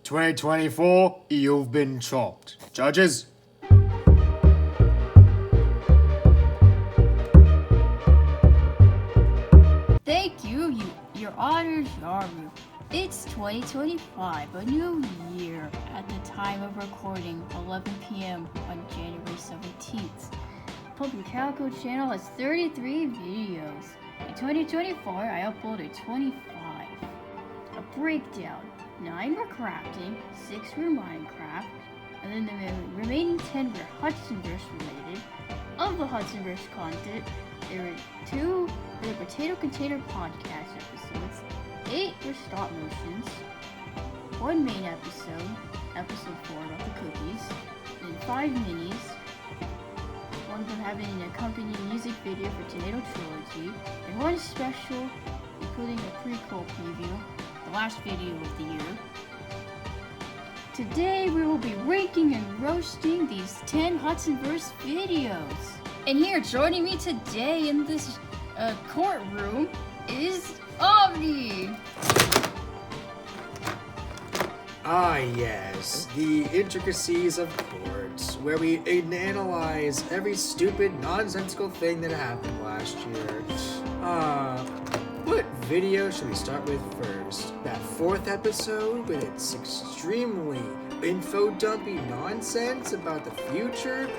2024, you've been chopped. Judges? Thank you, Your Honor Yaru. It's 2025, a new year. At the time of recording, 11 p.m. on January 17th. Public Calico channel has 33 videos. In 2024, I uploaded 25. A breakdown. 9 were crafting, 6 were Minecraft, and then the remaining 10 were Hudsonverse related. Of the Hudsonverse content, there were 2 Potato Container podcast episodes, 8 were stop motions, 1 main episode, episode 4 about the cookies, and 5 minis, one of them having an accompanying music video for Tomato Trilogy, and 1 special, including a prequel preview, the last video of the year. Today we will be ranking and roasting these 10 Hudsonverse videos. And here joining me today in this courtroom is Omni. Ah yes, the intricacies of courts, where we analyze every stupid, nonsensical thing that happened last year. What video should we start with first? That 4th episode with its extremely info-dumpy nonsense about the future?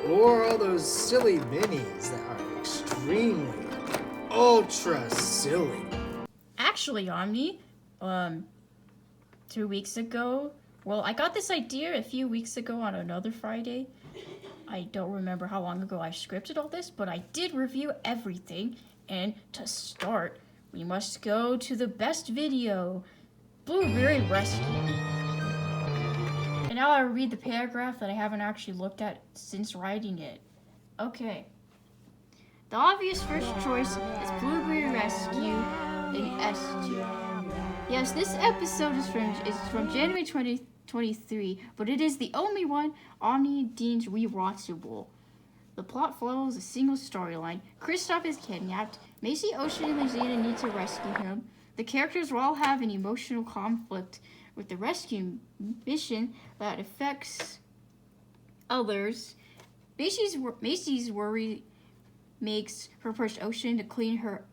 Or all those silly minis that are extremely, ultra silly? Actually, Omni, 2 weeks ago, well, I got this idea a few weeks ago on another Friday. I don't remember how long ago I scripted all this, but I did review everything. And to start, we must go to the best video, Blueberry Rescue. And now I'll read the paragraph that I haven't actually looked at since writing it. Okay. The obvious first choice is Blueberry Rescue in S2. Yes, this episode is from January 2023, but it is the only one Omni deems rewatchable. The plot follows a single storyline. Kristoff is kidnapped. Macy, Ocean, and Lizina need to rescue him. The characters will all have an emotional conflict with the rescue mission that affects others. Macy's worry makes her push Ocean to clean her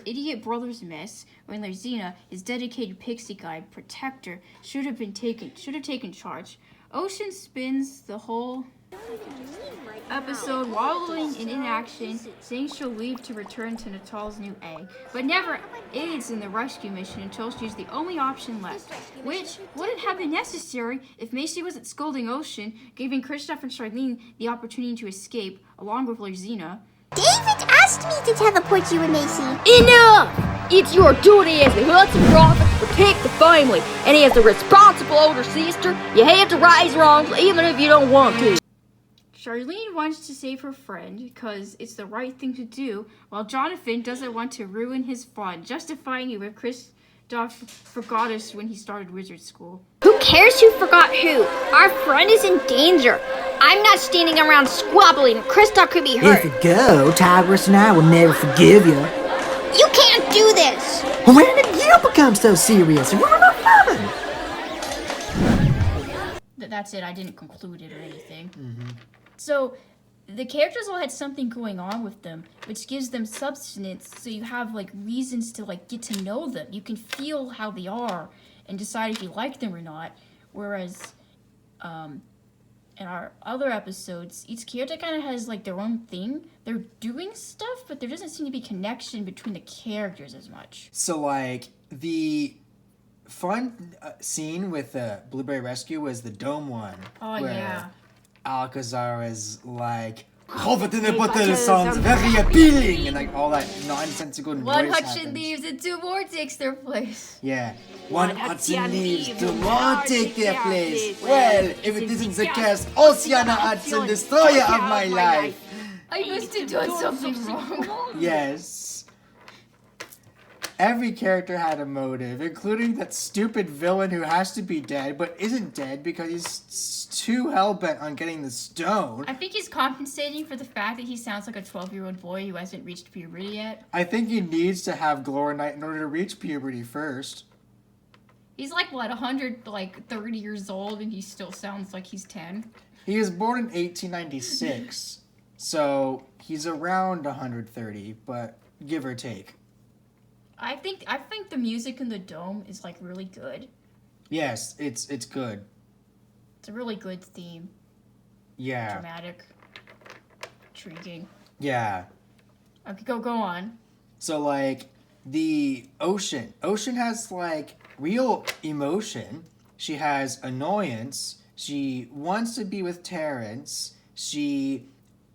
idiot brother's mess when Lizina, his dedicated pixie guide protector, should have taken charge. Ocean spends the whole episode wallowing in inaction, saying she'll leave to return to Natal's new egg, but never aids in the rescue mission until she's the only option left, which wouldn't have been necessary if Macy wasn't scolding Ocean, giving Kristoff and Charlene the opportunity to escape, along with Lizina. David asked me to teleport you and Macy. Enough! It's your duty as the Hudson Prophet to protect the family, and as the responsible older sister, you have to right wrongs even if you don't want to. Charlene wants to save her friend because it's the right thing to do, while Jonathan doesn't want to ruin his fun, justifying it with Kristoff forgot us when he started wizard school. Who cares who forgot who? Our friend is in danger. I'm not standing around squabbling. Kristoff could be hurt. If you go, Tigress and I will never forgive you. You can't do this. When did you become so serious? What am I having? That's it. I didn't conclude it or anything. So, the characters all had something going on with them, which gives them substance, so you have, reasons to, get to know them. You can feel how they are and decide if you like them or not. Whereas, in our other episodes, each character kind of has, their own thing. They're doing stuff, but there doesn't seem to be connection between the characters as much. So, the fun scene with the Blueberry Rescue was the dome one. Oh, yeah. Alcazar is like, "Covet in the bottle sounds very appealing," and all that nonsensical noise One Hudson happens. leaves and 2 more takes their place. Yeah. One Hudson leaves, 2 more take their place. Well, if it isn't the cast, Oceana Hudson, destroyer of my life. I must have done something wrong. Yes. Every character had a motive, including that stupid villain who has to be dead, but isn't dead because he's too hell-bent on getting the stone. I think he's compensating for the fact that he sounds like a 12-year-old boy who hasn't reached puberty yet. I think he needs to have Glorinite in order to reach puberty first. He's like, what, 130 years old, and he still sounds like he's 10? He was born in 1896, so he's around 130, but give or take. I think the music in the dome is like really good. Yes, it's good. It's a really good theme. Yeah. Dramatic. Intriguing. Yeah. Okay, go on. So like the Ocean has like real emotion. She has annoyance. She wants to be with Terrence. She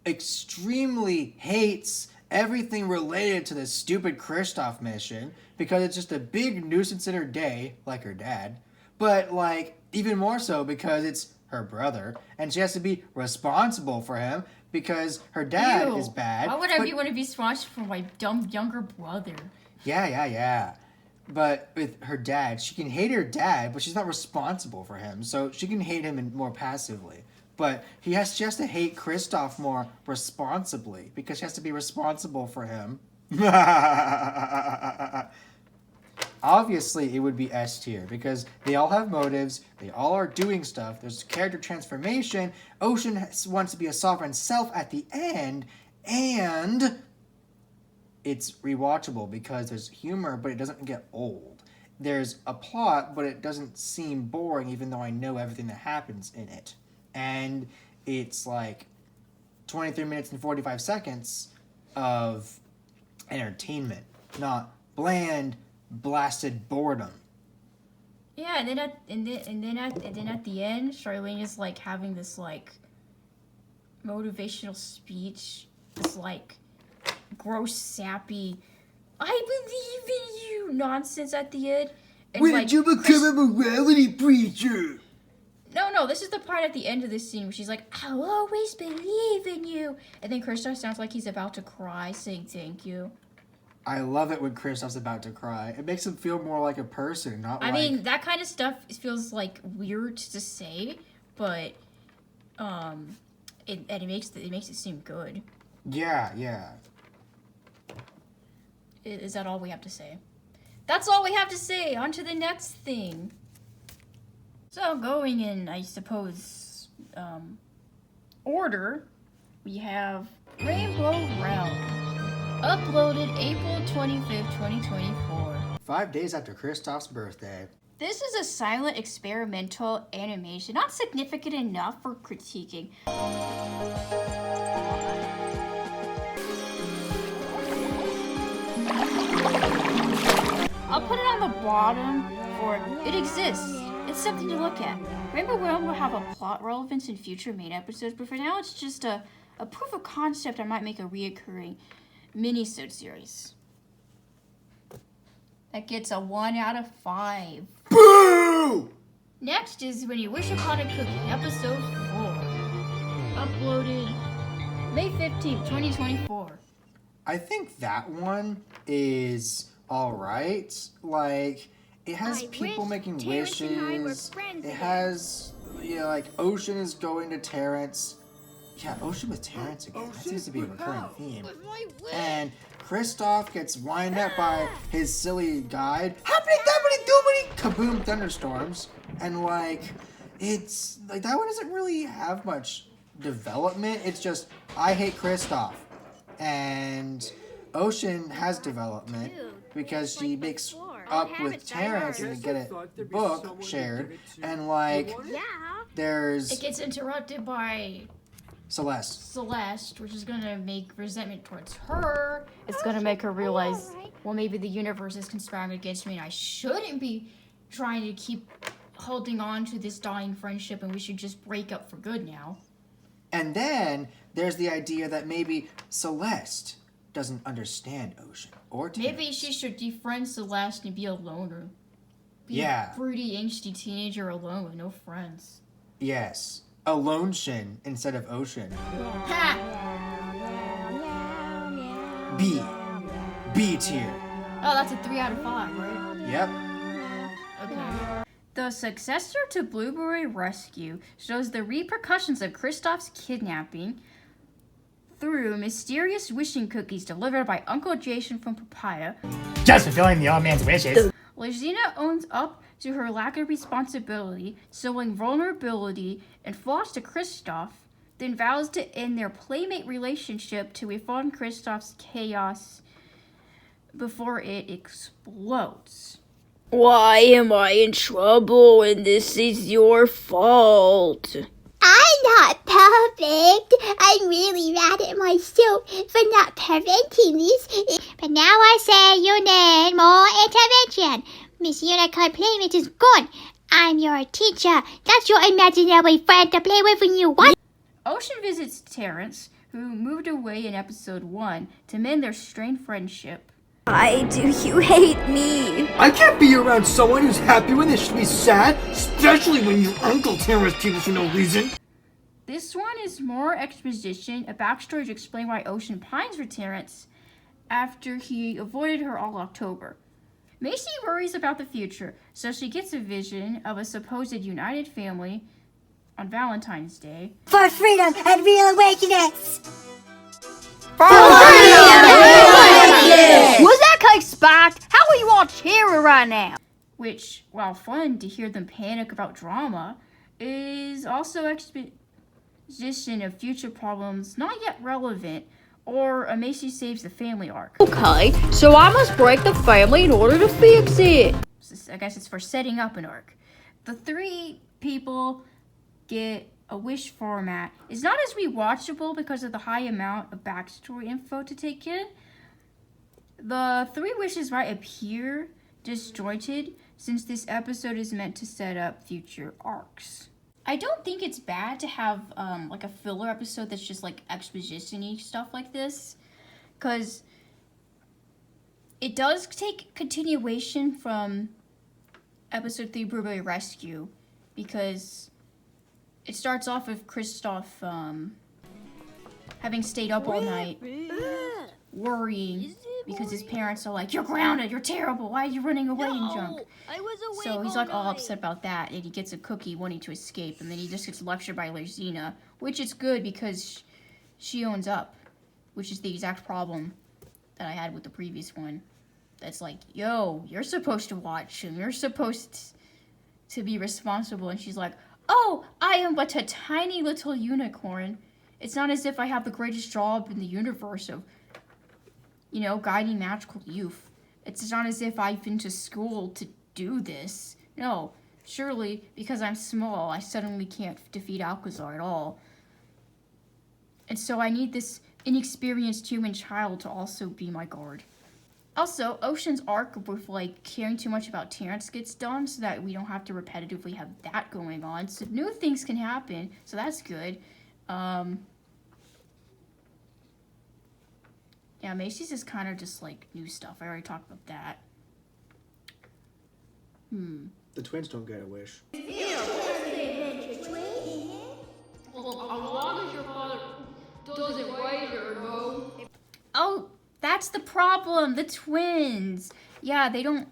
extremely hates everything related to this stupid Kristoff mission because it's just a big nuisance in her day, like her dad. But like even more so because it's her brother and she has to be responsible for him because her dad is bad. Why would I want to be responsible for my dumb younger brother? Yeah. But with her dad, she can hate her dad, but she's not responsible for him. So she can hate him more passively. But she has to hate Kristoff more responsibly because she has to be responsible for him. Obviously, it would be S tier because they all have motives. They all are doing stuff. There's character transformation. Ocean wants to be a sovereign self at the end. And it's rewatchable because there's humor, but it doesn't get old. There's a plot, but it doesn't seem boring even though I know everything that happens in it. And it's like 23 minutes and 45 seconds of entertainment, not bland, blasted boredom. Yeah, and then at the end, Charlene is like having this like motivational speech, this like gross, sappy, I believe in you nonsense at the end. And, When like, did you become a morality preacher? No, this is the part at the end of this scene where she's like, I'll always believe in you. And then Kristoff sounds like he's about to cry, saying thank you. I love it when Kristoff's about to cry. It makes him feel more like a person, not like... I mean, that kind of stuff feels like weird to say, but it makes it seem good. Yeah. Is that all we have to say? That's all we have to say. On to the next thing. So going in, I suppose, order, we have Rainbow Realm, uploaded April 25th, 2024. 5 days after Kristoff's birthday. This is a silent experimental animation, not significant enough for critiquing. I'll put it on the bottom for it exists. It's something to look at. Rainbow Realm will have a plot relevance in future main episodes, but for now it's just a proof of concept I might make a reoccurring mini-sode series. That gets a 1 out of 5. Boo! Next is When You Wish Upon a Cookie, episode 4. Uploaded May 15th, 2024. I think that one is alright. Like, it has people making wishes. It has, like, Ocean is going to Terrence. Yeah, Ocean with Terrence again. That seems to be a recurring theme. And Kristoff gets wind up by his silly guide. Kaboom thunderstorms. And, like, it's, like, that one doesn't really have much development. It's just, I hate Kristoff. And Ocean has development because she makes up with Terrence and they get a book shared. And like, there's... It gets interrupted by Celeste, which is gonna make resentment towards her. It's gonna make her realize, well, maybe the universe is conspiring against me and I shouldn't be trying to keep holding on to this dying friendship and we should just break up for good now. And then there's the idea that maybe Celeste doesn't understand Ocean or Terrence. Maybe she should defriend Celeste and be a loner. Be a broody, angsty teenager alone with no friends. Yes. Alone Shin instead of Ocean. Ha! B tier. Oh, that's a 3 out of 5, right? Yep. Okay. The successor to Blueberry Rescue shows the repercussions of Kristoff's kidnapping through mysterious wishing cookies delivered by Uncle Jason from Papaya. Just fulfilling the old man's wishes. Legina owns up to her lack of responsibility, showing vulnerability and flaws to Kristoff, then vows to end their playmate relationship to refund Kristoff's chaos before it explodes. Why am I in trouble and this is your fault? I'm not perfect. I'm really mad at myself for not preventing this. But now I say you need more intervention. Miss Unicorn Playmate is gone. I'm your teacher, not your imaginary friend to play with when you want. Ocean visits Terrence, who moved away in episode 1 to mend their strained friendship. Why do you hate me? I can't be around someone who's happy when they should be sad, especially when your uncle tears people for no reason. This one is more exposition, a backstory to explain why Ocean pines for Terrence after he avoided her all October. Macy worries about the future, so she gets a vision of a supposed united family on Valentine's Day. For freedom and real awakenings! Was that cake spiked? How are you all cheering right now? Which, while fun to hear them panic about drama, is also exposition of future problems not yet relevant, or a Macy Saves the Family arc. Okay, so I must break the family in order to fix it. I guess it's for setting up an arc. The 3 people get a wish format. It's not as rewatchable because of the high amount of backstory info to take in. The 3 wishes might appear disjointed since this episode is meant to set up future arcs. I don't think it's bad to have like a filler episode that's just like exposition-y stuff like this, because it does take continuation from episode 3 Blueberry Rescue, because it starts off with Kristoff having stayed up all night worrying because his parents are like, "You're grounded, you're terrible, why are you running away and junk?" So he's like all upset about that, and he gets a cookie wanting to escape, and then he just gets lectured by Lizina, which is good because she owns up, which is the exact problem that I had with the previous one. That's like, yo, you're supposed to watch him, you're supposed to be responsible, and she's like, "Oh, I am but a tiny little unicorn. It's not as if I have the greatest job in the universe of, you know, guiding magical youth. It's not as if I've been to school to do this. No, surely, because I'm small, I suddenly can't defeat Alcazar at all. And so I need this inexperienced human child to also be my guard." Also, Ocean's arc with, like, caring too much about Terrence gets done so that we don't have to repetitively have that going on. So new things can happen, so that's good. Yeah, Macy's is kind of just, like, new stuff. I already talked about that. The twins don't get a wish. Oh, that's the problem. The twins. Yeah, they don't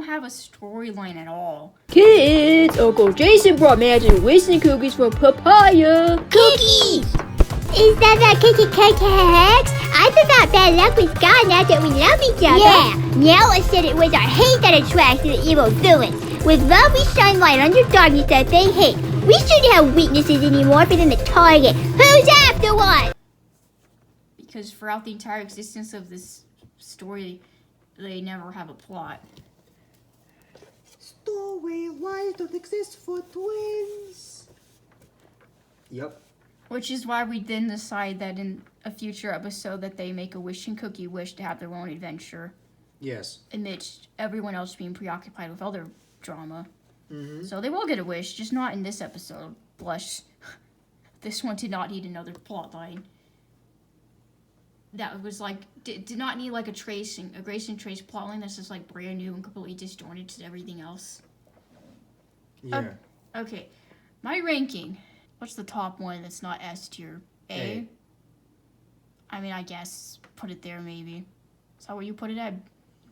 have a storyline at all. Kids, Uncle Jason brought magic wishing cookies from Papaya. Cookies! Is that cookie cakes? I thought bad luck was gone now that we love each other. Yeah, now I said it was our hate that attracted the evil villains. With love we shine light on your darkness that they hate. We shouldn't have weaknesses anymore for them to target. Who's after what? Because throughout the entire existence of this story, they never have a plot. Storylines don't exist for twins. Yep. Which is why we then decide that in a future episode that they make a wishing cookie wish to have their own adventure. Yes. Amidst everyone else being preoccupied with other drama. Mm-hmm. So they will get a wish, just not in this episode. Blush. This one did not need another plot line. That was like, did not need like a Grace and Trace plotline that's just like brand new and completely disjointed to everything else. Yeah. Okay, my ranking. What's the top one that's not S tier? A? I mean, I guess put it there maybe. Is that where you put it at? You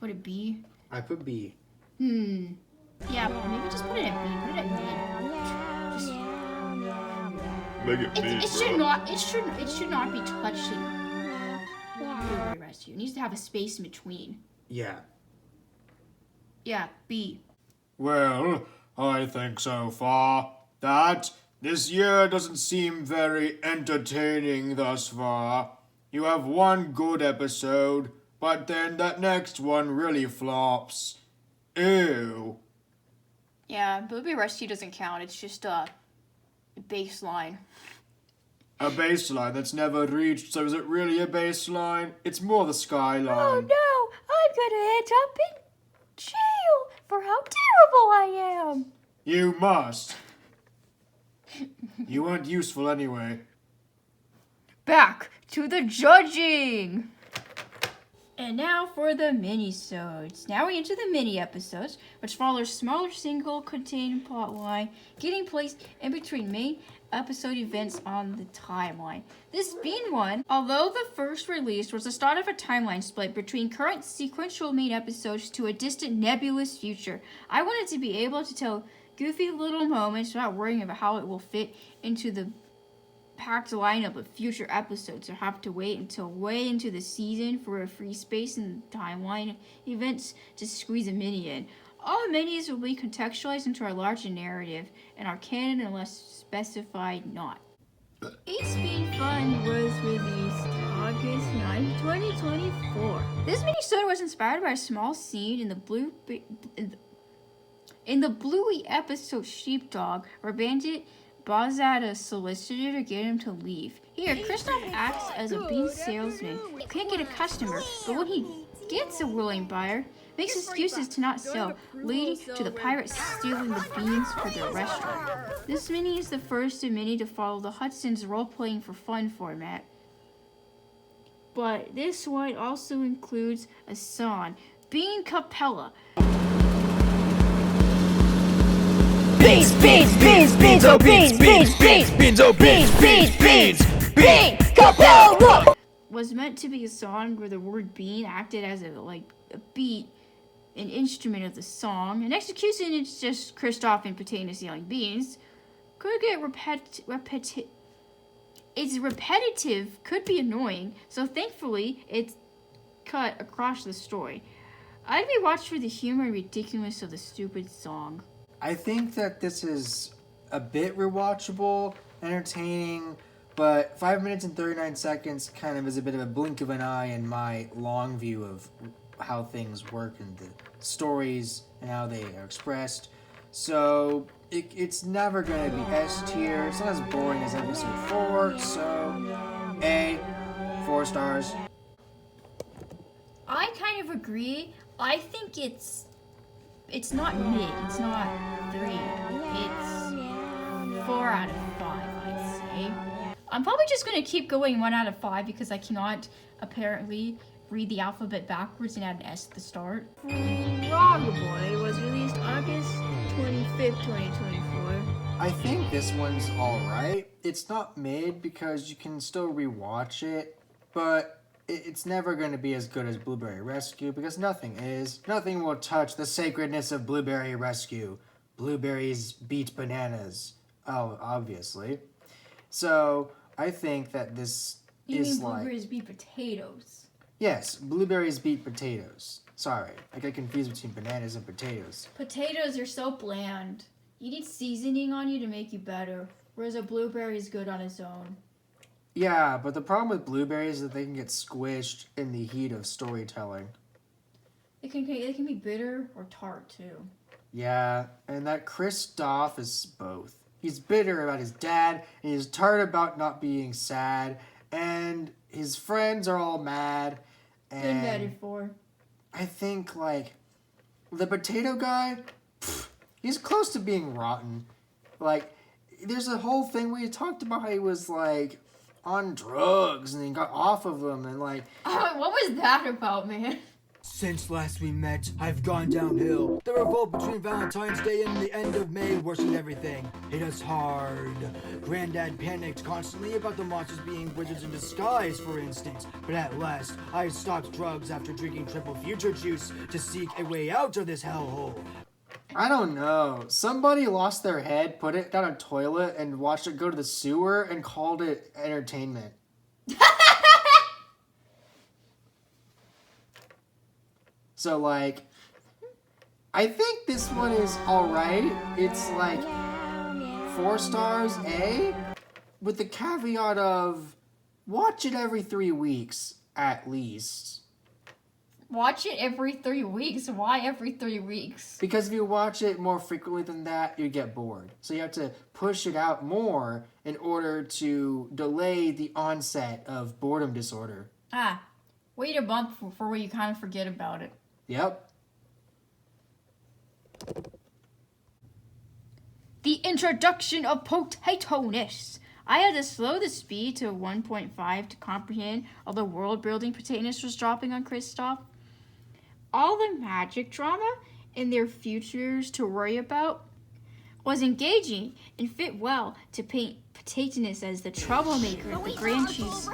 put it B? I put B. Yeah, maybe just put it at B. Put it at B. Just, Make it big, it should not be touching Blueberry Rescue. It needs to have a space in between. Yeah. Yeah, B. Well, I think so far that this year doesn't seem very entertaining thus far. You have one good episode, but then that next one really flops. Ew. Yeah, Blueberry Rescue doesn't count. It's just a baseline. A baseline that's never reached, so is it really a baseline? It's more the skyline. Oh no, I'm gonna end up in jail for how terrible I am. You must. You weren't useful anyway. Back to the judging! And now for the mini-sodes. Now we enter the mini-episodes, which follow smaller single-contained plotline, getting placed in between main episode events on the timeline. This being one, although the first release was the start of a timeline split between current sequential main episodes to a distant nebulous future, I wanted to be able to tell goofy little moments without worrying about how it will fit into the packed lineup of future episodes or have to wait until way into the season for a free space in the timeline events to squeeze a mini in. All minis will be contextualized into our larger narrative and our canon unless specified not. Ace Being Fun was released August 9, 2024. This mini-sode was inspired by a small scene in the Bluey episode Sheepdog, where Bandit Bazat a solicitor to get him to leave. Here, Kristoff acts as a bean salesman. He can't get a customer, but when he gets a willing buyer, makes excuses to not sell, leading to the pirates stealing the beans for their restaurant. This mini is the first of many to follow the Hudson's role-playing for fun format. But this one also includes a song, Bean Capella. Beans, beans, beans, beans, oh beans, beans, beans, beans, oh beans, beans, beans, bean, Capella! Was meant to be a song where the word bean acted as a beat, an instrument of the song. In execution, it's just Kristoff and Potato stealing beans. Could get it's repetitive, could be annoying, so thankfully it's cut across the story. I'd be watched for the humor and ridiculousness of the stupid song. I think that this is a bit rewatchable, entertaining, but 5 minutes and 39 seconds kind of is a bit of a blink of an eye in my long view of how things work and the stories and how they are expressed. So it's never going to be S tier. It's not as boring as episode 4, so A, 4 stars. I kind of agree. I think it's not mid. It's not 3. It's 4 out of 5, I'd say. I'm probably just going to keep going 1 out of 5 because I cannot apparently read the alphabet backwards and add an S at the start. Frog Boy was released August 25th, 2024. I think this one's alright. It's not mid because you can still rewatch it, but it's never going to be as good as Blueberry Rescue because nothing is. Nothing will touch the sacredness of Blueberry Rescue. Blueberries beat bananas. Oh, obviously. So, I think that this You is mean blueberries beat potatoes? Yes, blueberries beat potatoes. Sorry, I get confused between bananas and potatoes. Potatoes are so bland. You need seasoning on you to make you better, whereas a blueberry is good on its own. Yeah, but the problem with blueberries is that they can get squished in the heat of storytelling. They can be bitter or tart too. Yeah, and that Kristoff is both. He's bitter about his dad, and he's tart about not being sad, and his friends are all mad. Good And metaphor. I think, the potato guy, he's close to being rotten. There's a whole thing where he talked about how he was, on drugs, and he got off of them, and, What was that about, man? Since last we met, I've gone downhill. The revolt between Valentine's Day and the end of May worsened everything. Hit us hard. Granddad panicked constantly about the monsters being wizards in disguise, for instance. But at last, I stopped drugs after drinking triple future juice to seek a way out of this hellhole. I don't know. Somebody lost their head, put it down a toilet, and watched it go to the sewer and called it entertainment. So, I think this one is alright. It's like 4 stars A, with the caveat of watch it every 3 weeks at least. Watch it every 3 weeks. Why every 3 weeks? Because if you watch it more frequently than that, you get bored. So you have to push it out more in order to delay the onset of boredom disorder. Wait a month before you kind of forget about it. Yep. The introduction of Potatonus. I had to slow the speed to 1.5 to comprehend all the world-building Potatonus was dropping on Kristoff. All the magic drama and their futures to worry about was engaging and fit well to paint Potatonus as the troublemaker the Grand Chief's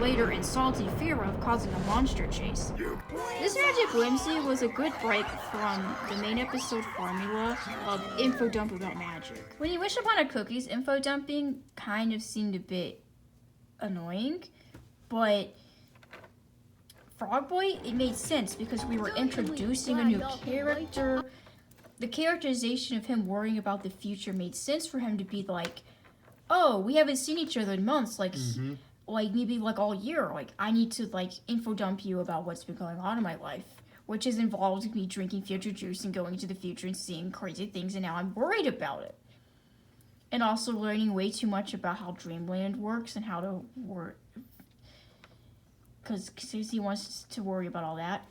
later and salty fear of causing a monster chase. This magic whimsy was a good break from the main episode formula of info dump about magic. When you wish upon a cookie's info dumping kind of seemed a bit annoying, but Frog Boy, it made sense because we were introducing a new character. The characterization of him worrying about the future made sense for him to be like, oh, we haven't seen each other in months, like maybe like all year. Like, I need to like info dump you about what's been going on in my life, which has involved me drinking future juice and going into the future and seeing crazy things, and now I'm worried about it. And also learning way too much about how Dreamland works and how to work, because he wants to worry about all that.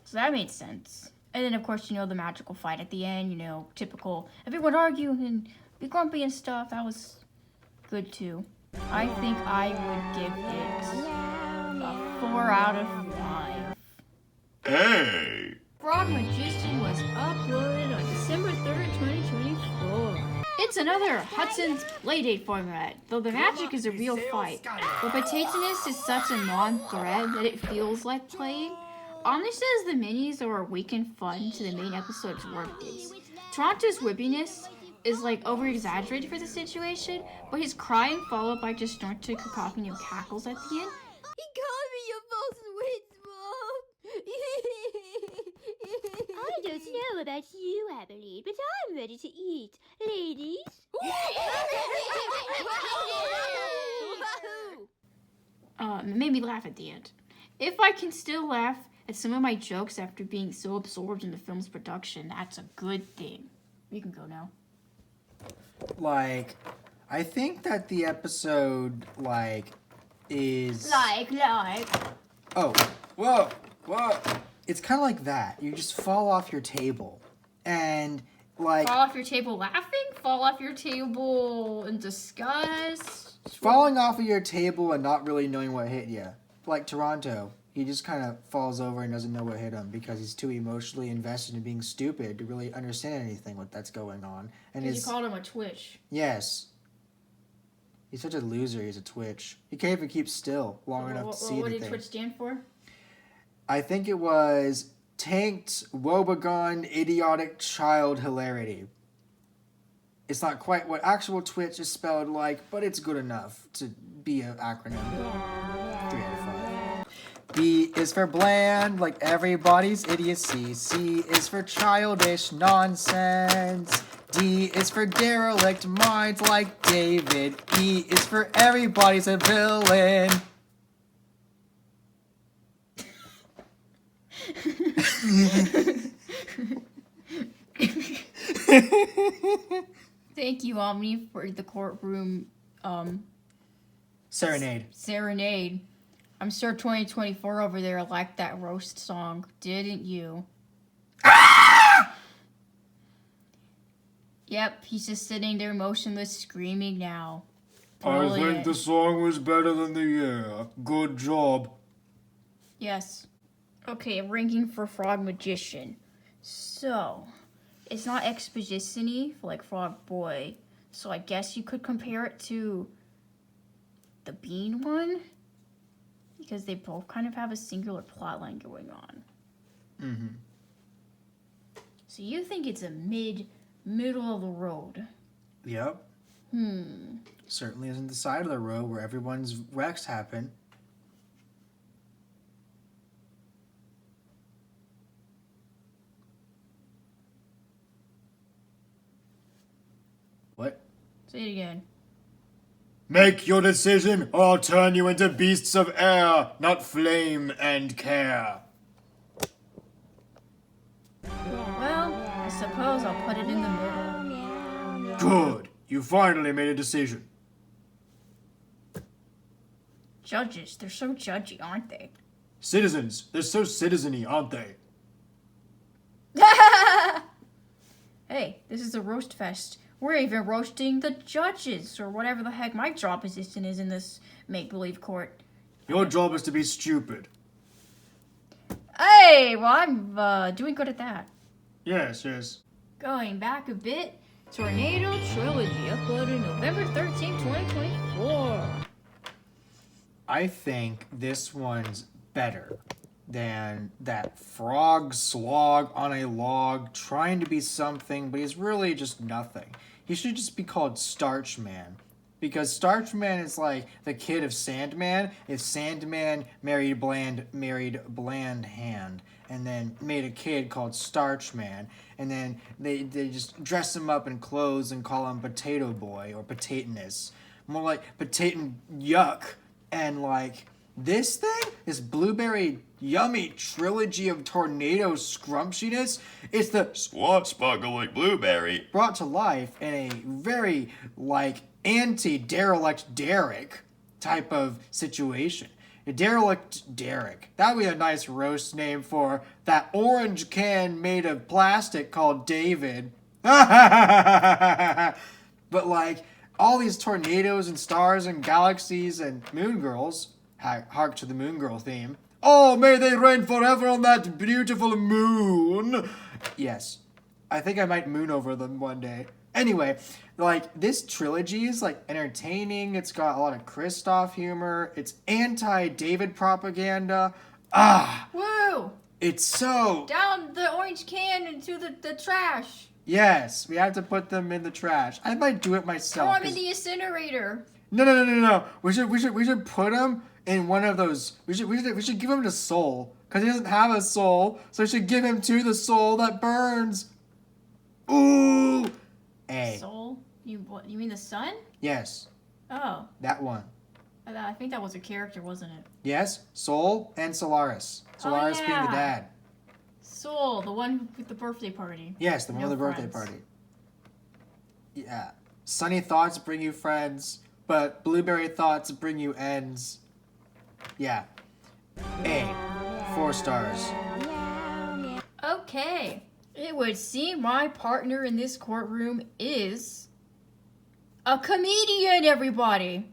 So that made sense. And then, of course, the magical fight at the end, typical everyone argue and be grumpy and stuff. That was good, too. I think I would give it a 4 out of 5. Hey! Frog Magician was uploaded on December 3rd, 2024. It's another Hudson's Playdate format, though the magic is a real fight. But Potatonus is such a non-thread that it feels like playing. Omni says the minis are a weekend fun to the main episode's workdays. Toronto's whippiness is like over-exaggerated for the situation, but his crying followed by distorted cacophony of cackles at the end. He called me a false witch, Mom. I don't know about you, Abilene, but I'm ready to eat. Ladies? It made me laugh at the end. If I can still laugh at some of my jokes after being so absorbed in the film's production, that's a good thing. You can go now. Like, I think that the episode, is... Oh, whoa. It's kind of like that. You just fall off your table. And, Fall off your table laughing? Fall off your table in disgust? Falling off of your table and not really knowing what hit you. Like Toronto. He just kind of falls over and doesn't know what hit him because he's too emotionally invested in being stupid to really understand anything that's going on. And you called him a twitch. Yes. He's such a loser. He's a twitch. He can't even keep still long enough to see anything. What did twitch stand for? I think it was Tanked Woebegone Idiotic Child Hilarity. It's not quite what actual twitch is spelled like, but it's good enough to be an acronym. 3 out of 5. B is for bland, like everybody's idiocy. C is for childish nonsense. D is for derelict minds like David. E is for everybody's a villain. Thank you, Omni, for the courtroom serenade. I'm sure 2024 over there liked that roast song, didn't you? Ah! Yep, he's just sitting there motionless, screaming now. I think the song was better than the year. Good job. Yes. Okay, ranking for Frog Magician. So, it's not exposition-y like Frog Boy, so I guess you could compare it to the Bean one, because they both kind of have a singular plotline going on. Mm-hmm. So you think it's a middle of the road? Yep. Certainly isn't the side of the road where everyone's wrecks happen. What? Say it again. Make your decision, or I'll turn you into beasts of air, not flame and care. Well, I suppose I'll put it in the middle. Good. You finally made a decision. Judges, they're so judgy, aren't they? Citizens, they're so citizen-y, aren't they? Hey, this is a roast fest. We're even roasting the judges, or whatever the heck my job position is in this make-believe court. Your job is to be stupid. Hey, well, I'm doing good at that. Yes, yes. Going back a bit, Tornado Trilogy, uploaded November 13, 2024. I think this one's better than that frog slog on a log trying to be something, but he's really just nothing. He should just be called Starch Man. Because Starch Man is like the kid of Sandman if Sandman married Bland Hand and then made a kid called Starch Man, and then they just dress him up in clothes and call him Potato Boy or Potatonus. More like Potato Yuck. And like this thing, this blueberry yummy trilogy of tornado scrumptiness, it's the Swashbuckling blueberry. brought to life in a very like anti-derelict Derek type of situation. A derelict Derek. That would be a nice roast name for that orange can made of plastic called David. But like all these tornadoes and stars and galaxies and moon girls, hark to the moon girl theme. Oh, may they reign forever on that beautiful moon. Yes, I think I might moon over them one day. Anyway, like this trilogy is like entertaining. It's got a lot of Kristoff humor. It's anti-David propaganda. Woo! It's so... Down the orange can into the trash. Yes, we have to put them in the trash. I might do it myself. Throw them in 'cause- the incinerator. No. We should put him in one of those. We should give him to Soul because he doesn't have a soul. So we should give him to the soul that burns. Ooh. Hey. Soul? You mean the sun? Yes, Oh, that one. I think that was a character, wasn't it? Yes, Soul and Solaris. Solaris being the yeah. dad. Soul, the one with the birthday party. Yes, the one No with the birthday friends. party. Yeah. Sunny thoughts bring you friends, but blueberry thoughts bring you ends. Yeah. A. 4 stars. Okay. It would seem my partner in this courtroom is a comedian, everybody.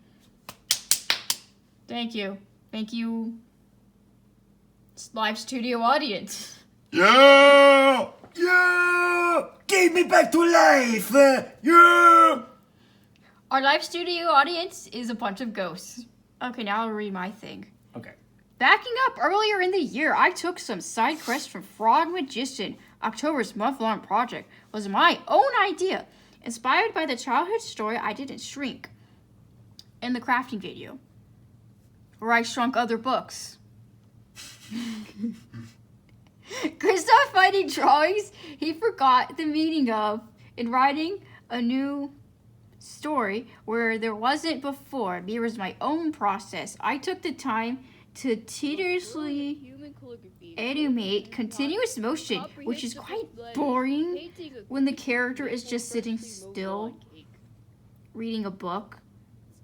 Thank you. Thank you, live studio audience. Yeah! Yeah! Give me back to life! Yeah! Our live studio audience is a bunch of ghosts. Okay, now I'll read my thing. Okay. Backing up earlier in the year, I took some side quests from Frog Magician. October's month-long project was my own idea, inspired by the childhood story I Didn't Shrink in the crafting video, where I shrunk other books. Kristoff finding drawings he forgot the meaning of in writing a new story where there wasn't before. Mirrors my own process. I took the time to tediously animate continuous motion, which is quite boring when the character is just sitting still reading a book.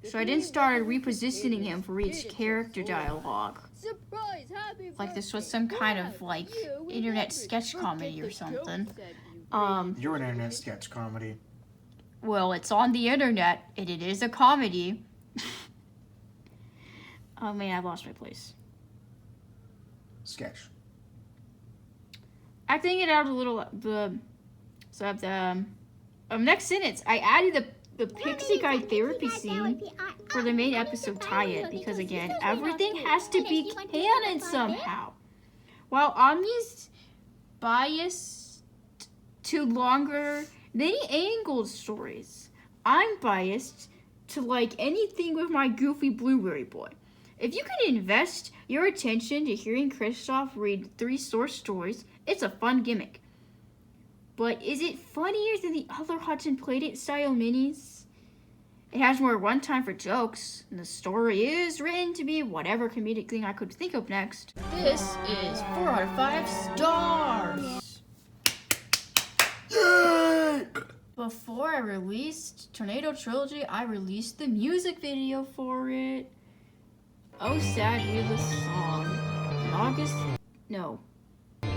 So I then started repositioning him for each character dialogue. Like this was some kind of like internet sketch comedy or something. You're an internet sketch comedy. Well, it's on the internet and it is a comedy. Oh man, I've lost my place. Sketch. Acting it out a little. Next sentence. I added the Pixie Guy therapy scene for the main episode tie-in because again, everything has to be canon somehow. While Omni's biased to longer, many-angled stories, I'm biased to like anything with my goofy blueberry boy. If you can invest your attention to hearing Kristoff read 3 source stories, it's a fun gimmick. But is it funnier than the other Hudson Played It style minis? It has more runtime for jokes, and the story is written to be whatever comedic thing I could think of next. This is 4 out of 5 stars. Yay! Before I released Tornado Trilogy, I released the music video for it. Oh Sad You, the song.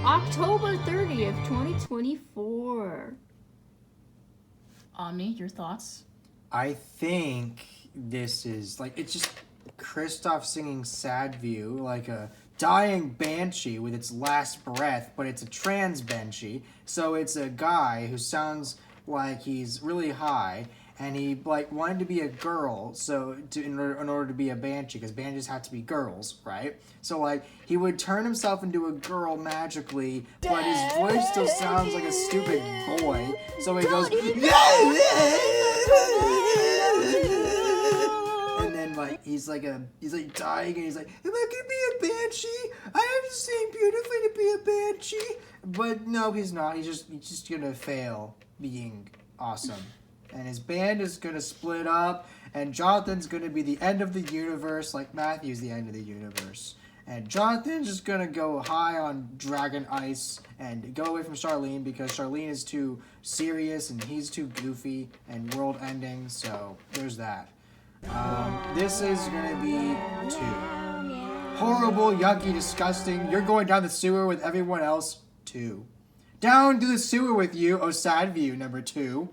October 30th, 2024. Omni, your thoughts? I think this is like, it's just Kristoff singing Sad View like a dying banshee with its last breath, but it's a trans banshee. So it's a guy who sounds like he's really high, and he like wanted to be a girl, in order to be a banshee, because banshees have to be girls, right? So like he would turn himself into a girl magically, but his voice still sounds like a stupid boy. So he goes, and then like he's like dying, and he's like, am I gonna be a banshee? I have to sing beautifully to be a banshee. But no, he's not. He's just gonna fail being awesome. And his band is going to split up, and Jonathan's going to be the end of the universe, like Matthew's the end of the universe. And Jonathan's just going to go high on Dragon Ice and go away from Charlene, because Charlene is too serious and he's too goofy and world-ending, so there's that. This is going to be 2. Horrible, yucky, disgusting. You're going down the sewer with everyone else. 2. Down to the sewer with you, oh sad view, number 2.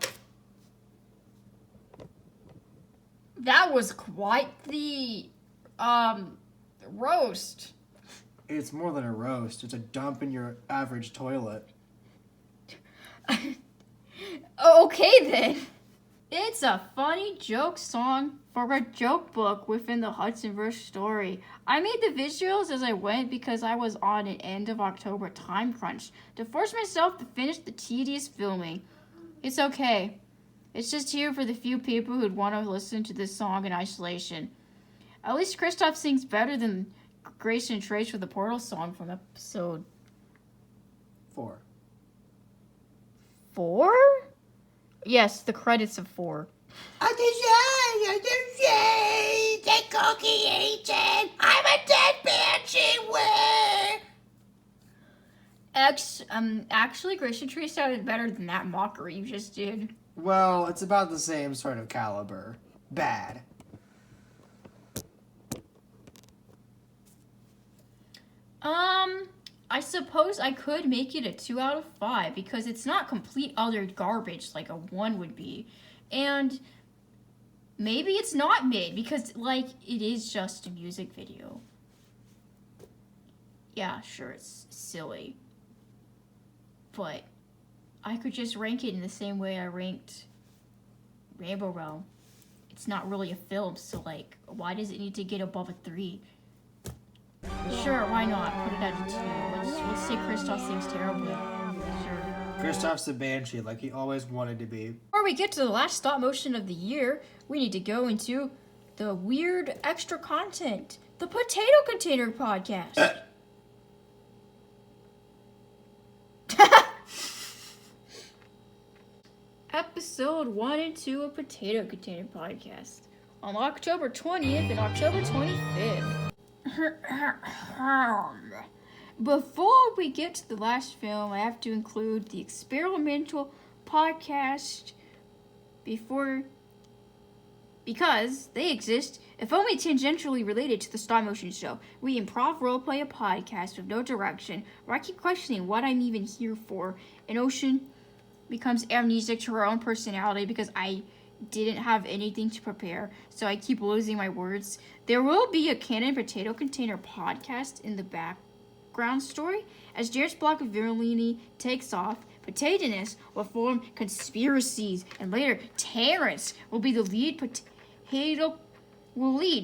That was quite the roast. It's more than a roast. It's a dump in your average toilet. Okay then. It's a funny joke song for a joke book within the Hudsonverse story. I made the visuals as I went because I was on an end of October time crunch to force myself to finish the tedious filming. It's okay. It's just here for the few people who'd want to listen to this song in isolation. At least Kristoff sings better than Grace and Trace for the Portal song from episode 4. 4? Yes, the credits of 4. Take cookie eating. I'm a dead banshee. Actually, Grace and Trace sounded better than that mockery you just did. Well, it's about the same sort of caliber. Bad. I suppose I could make it a 2 out of 5 because it's not complete utter garbage like a 1 would be. And maybe it's not mid because, like, it is just a music video. Yeah, sure, it's silly. But I could just rank it in the same way I ranked Rainbow Realm. It's not really a film, so, like, why does it need to get above a 3? Sure, why not? Put it at a 2. Let's say Kristoff sings terribly. Sure. Kristoff's a banshee like he always wanted to be. Before we get to the last stop motion of the year, we need to go into the weird extra content. The Potato Container Podcast. Episode 1 and 2 of Potato Container Podcast. On October 20th and October 25th. Before we get to the last film, I have to include the experimental podcast because they exist, if only tangentially related to the stop motion show. We improv roleplay a podcast with no direction, where I keep questioning what I'm even here for. And Ocean becomes amnesic to her own personality because I didn't have anything to prepare, so I keep losing my words. There will be a Canon Potato Container podcast in the background story. As Jared's block of Virulini takes off, Potatoiness will form conspiracies, and later Terrence will be the lead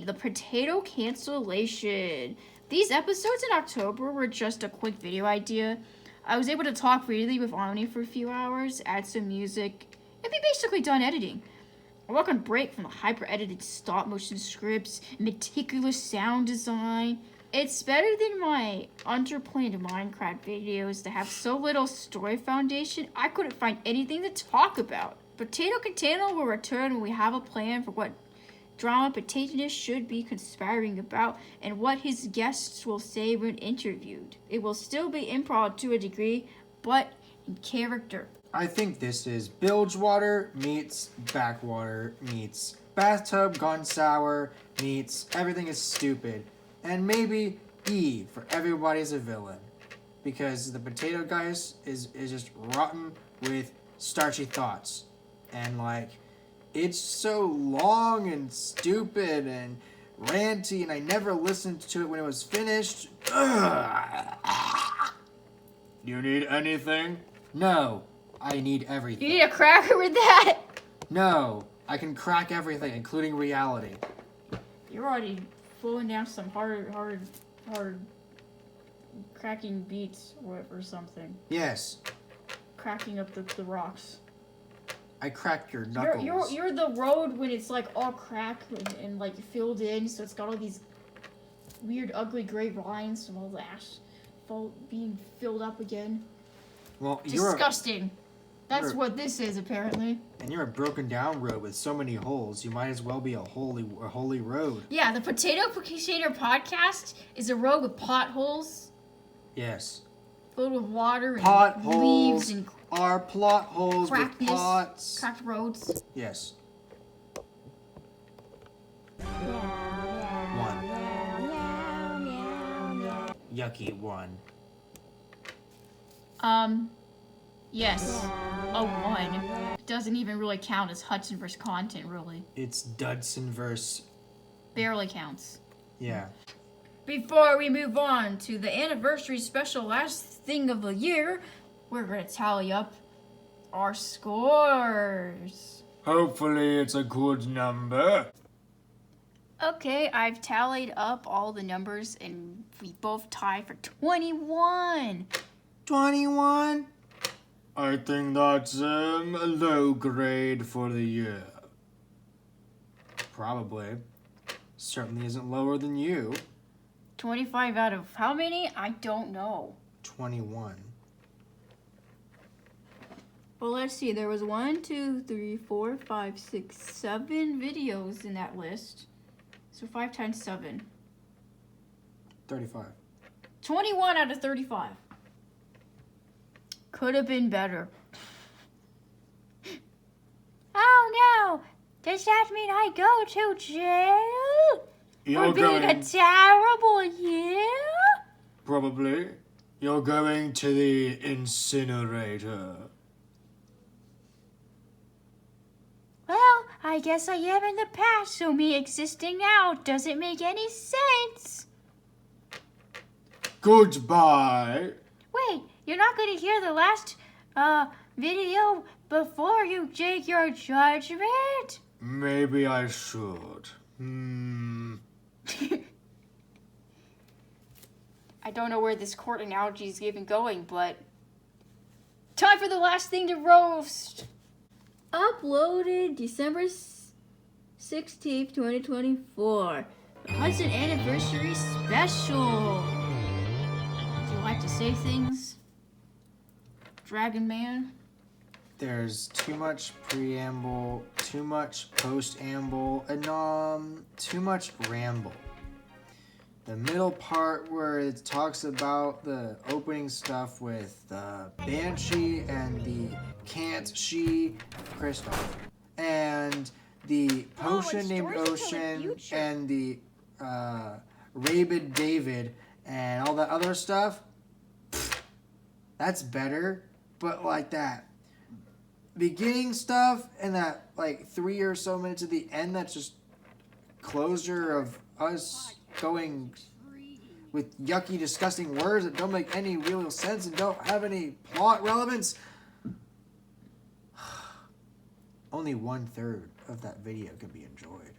the potato cancellation. These episodes in October were just a quick video idea. I was able to talk freely with Omni for a few hours, add some music, and be basically done editing. I work on break from the hyper-edited stop-motion scripts, meticulous sound design. It's better than my underplayed Minecraft videos that have so little story foundation, I couldn't find anything to talk about. Potato Container will return when we have a plan for what drama Potatonist should be conspiring about and what his guests will say when interviewed. It will still be improv to a degree, but in character. I think this is Bilgewater meets Backwater meets Bathtub Gone Sour meets Everything is Stupid. And maybe E for Everybody's a Villain. Because the potato guy is just rotten with starchy thoughts. And like, it's so long and stupid and ranty, and I never listened to it when it was finished. Ugh. You need anything? No, I need everything. You need a cracker with that? No, I can crack everything, including reality. You're already pulling down some hard cracking beats or something. Yes, Cracking up the rocks. I cracked your knuckles. You're the road when it's like all cracked and like filled in, so it's got all these weird ugly gray lines from all the asphalt being filled up again. Well, Disgusting. That's what this is apparently. And you're a broken down road with so many holes. You might as well be a holy road. Yeah, the Potato Container podcast is a road with potholes Yes. filled with water and Potholes leaves and are plot holes with crackness, pots. cracked roads. Yes. 1. Yucky 1. Yes, a 1. Doesn't even really count as Hudsonverse content, really. It's Hudsonverse. Barely counts. Yeah. Before we move on to the anniversary special last thing of the year, we're gonna tally up our scores. Hopefully it's a good number. Okay, I've tallied up all the numbers and we both tied for 21. 21? I think that's a low grade for the year. Probably. Certainly isn't lower than you. 25 out of how many? I don't know. 21. Well, let's see. There was 1, 2, 3, 4, 5, 6, 7 videos in that list. So 5 times 7. 35. 21 out of 35. Could have been better. Oh no! Does that mean I go to jail? For being a terrible year? Probably. You're going to the incinerator. Well, I guess I am in the past, so me existing now doesn't make any sense. Goodbye. Wait, you're not going to hear the last video before you take your judgment? Maybe I should. I don't know where this court analogy is even going, but time for the last thing to roast. Uploaded December 16th, 2024. The Hudson Anniversary Special. Would you like to say things, Dragon Man? There's too much preamble, too much post-amble, and too much ramble. The middle part where it talks about the opening stuff with the Banshee and the Can't She Crystal, and the Potion named Ocean, and the Rabid David, and all that other stuff. That's better, but like that beginning stuff and that like 3 or so minutes at the end, that's just closure of us going with yucky, disgusting words that don't make any real sense and don't have any plot relevance. Only 1/3 of that video can be enjoyed.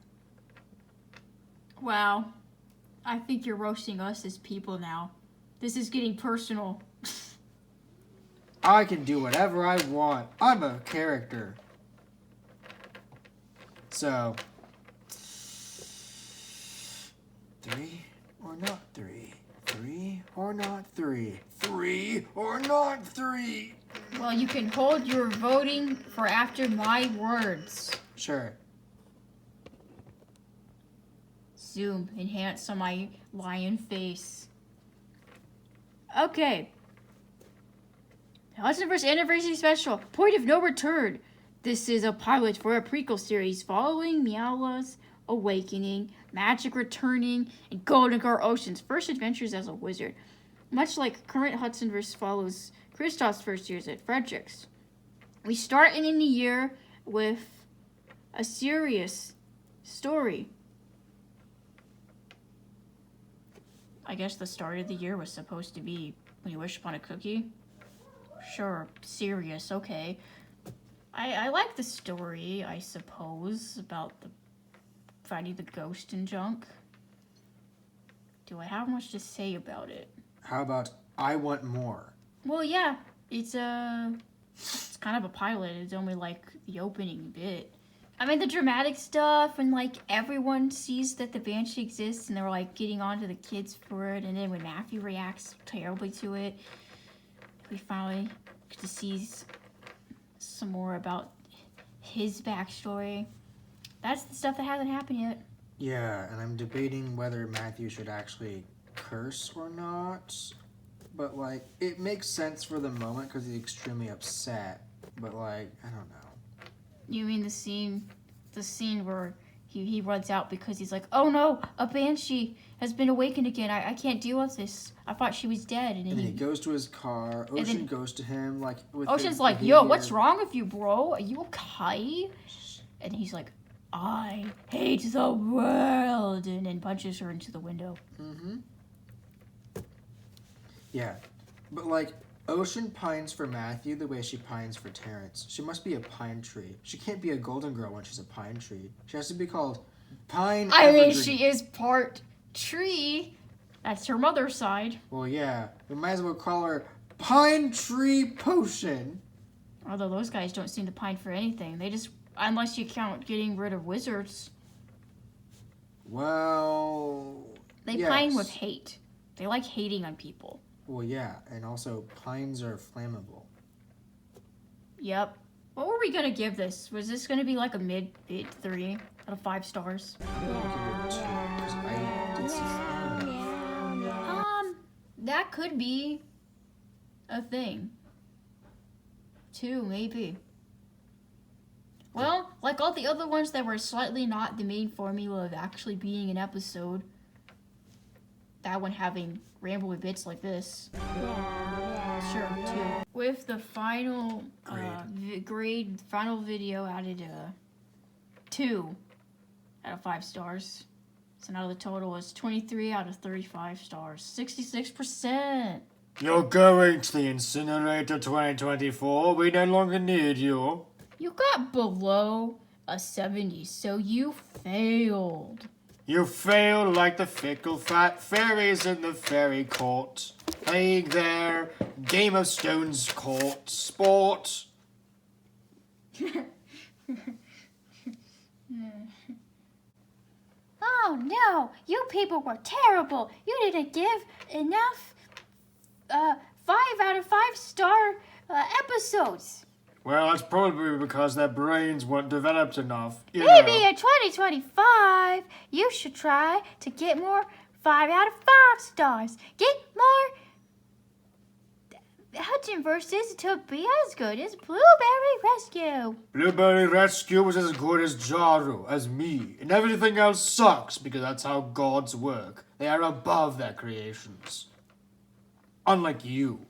Wow. I think you're roasting us as people now. This is getting personal. I can do whatever I want. I'm a character. So, 3, or not 3? 3 or not 3? 3 or not 3? Well, you can hold your voting for after my words. Sure. Zoom, enhance on my lion face. Okay. Hudsonverse Anniversary Special, Point of No Return. This is a pilot for a prequel series following Meowla's awakening, magic returning, and Golden Gar Ocean's first adventures as a wizard. Much like current Hudsonverse follows Kristoff's first years at Frederick's. We start in the year with a serious story. I guess the start of the year was supposed to be when you wish upon a cookie. Sure, serious, okay. I like the story, I suppose, about the finding the ghost and junk. Do I have much to say about it? How about I want more? Well, yeah, it's kind of a pilot. It's only like the opening bit. I mean, the dramatic stuff when like everyone sees that the banshee exists and they're like getting on to the kids for it, and then when Matthew reacts terribly to it, we finally get to see some more about his backstory. That's the stuff that hasn't happened yet. Yeah, and I'm debating whether Matthew should actually curse or not. But, like, it makes sense for the moment because he's extremely upset. But, like, I don't know. You mean the scene where he runs out because he's like, oh no, a banshee has been awakened again. I can't deal with this. I thought she was dead. And And then he goes to his car. Ocean goes to him, like, with Ocean's his like, behavior. yo, what's wrong with you, bro? Are you okay? And he's like, I hate the world. And then punches her into the window. Mm-hmm. Yeah. But, like, Ocean pines for Matthew the way she pines for Terrence. She must be a pine tree. She can't be a golden girl when she's a pine tree. She has to be called Pine I mean, Evergreen. she is part tree. That's her mother's side. Well, yeah. We might as well call her Pine Tree Potion. Although those guys don't seem to pine for anything. They just, unless you count getting rid of wizards, Well... they yes. pine with hate. They like hating on people. Well, yeah. And also, pines are flammable. Yep. What were we gonna give this? Was this gonna be like a mid 3 out of 5 stars? I'm gonna give it a 2, 'cause I did see... That could be a thing. 2, maybe. Well, like all the other ones that were slightly not the main formula of actually being an episode, that one having rambling bits like this. Sure, 2. With the final final video added 2 out of 5 stars. So now the total is 23 out of 35 stars. 66%. You're going to the incinerator 2024. We no longer need you. You got below a 70, so you failed. You fail like the fickle fat fairies in the fairy court, playing their Game of Stones court sport. Oh no, you people were terrible. You didn't give enough 5 out of 5 star episodes. Well, that's probably because their brains weren't developed enough. You Maybe know. in 2025, you should try to get more 5 out of 5 stars. Get more Hudsonverses to be as good as Blueberry Rescue. Blueberry Rescue was as good as Jaru, as me, and everything else sucks because that's how gods work. They are above their creations. Unlike you.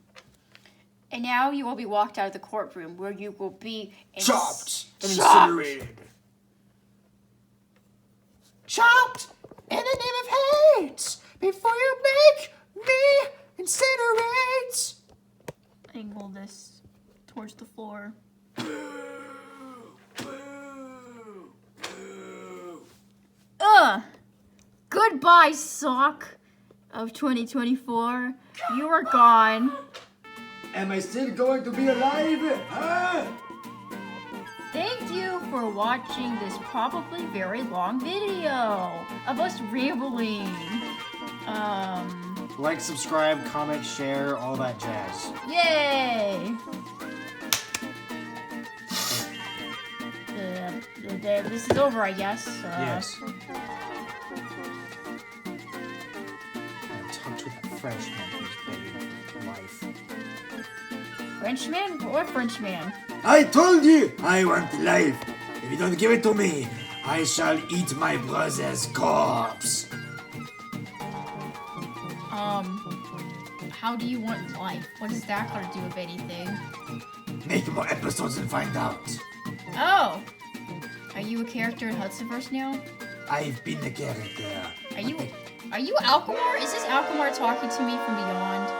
And now you will be walked out of the courtroom where you will be Chopped and incinerated. Chopped in the name of hate before you make me incinerate. Angle this towards the floor. Goodbye, sock of 2024. You are gone. Am I still going to be alive? Huh? Thank you for watching this probably very long video of us rambling. Like, subscribe, comment, share, all that jazz. Yay! This is over, I guess. Yes. Talk to that Frenchman who's begging life. Frenchman? What Frenchman? I told you I want life. If you don't give it to me, I shall eat my brother's corpse. How do you want life? What does that got to do with anything? Make more episodes and find out. Oh! Are you a character in Hudsonverse now? I've been the character. Are you Alchemar? Is this Alchemar talking to me from beyond?